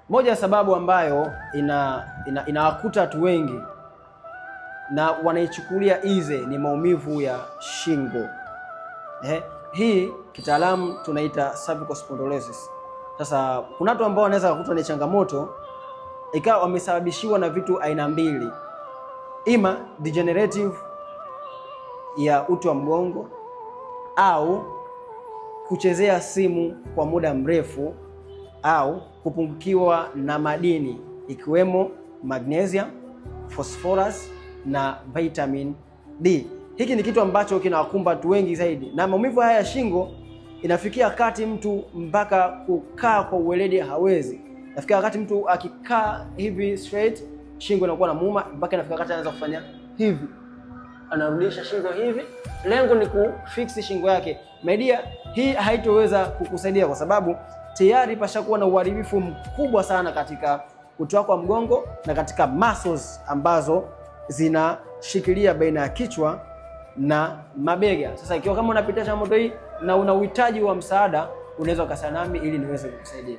Moja ya sababu ambayo inawakuta watu wengi na wanaichukulia easy ni maumivu ya shingo. Hii kitaalamu tunaita cervical spondylosis. Sasa kuna watu ambao wanaweza kukutwa na changamoto ikawa wamesababishiwa na vitu aina mbili. Ima degenerative ya uti wa mgongo au kuchezea simu kwa muda mrefu au kupungukiwa na madini ikiwemo magnesium, phosphorus na vitamin D. Hiki ni kitu ambacho kinawakumba watu wengi zaidi. Na maumivu haya ya shingo inafikia wakati mtu mpaka kukaa kwa uweledi hawezi. Inafikia wakati mtu akikaa hivi straight shingo inakuwa inamuuma, mpaka inafika wakati anaanza kufanya hivi. Anarudisha shingo hivi. Lengo ni kufix shingo yake. Media hii haitoweza kukusaidia kwa sababu tayari pashakuwa na uharibifu mkubwa sana katika uti wako wa mgongo na katika muscles ambazo zinashikilia baina ya kichwa na mabega. Sasa ikiwa kama unapitia changamoto hii na una uhitaji wa msaada, unaweza ukasema nami ili niweze kukusaidia.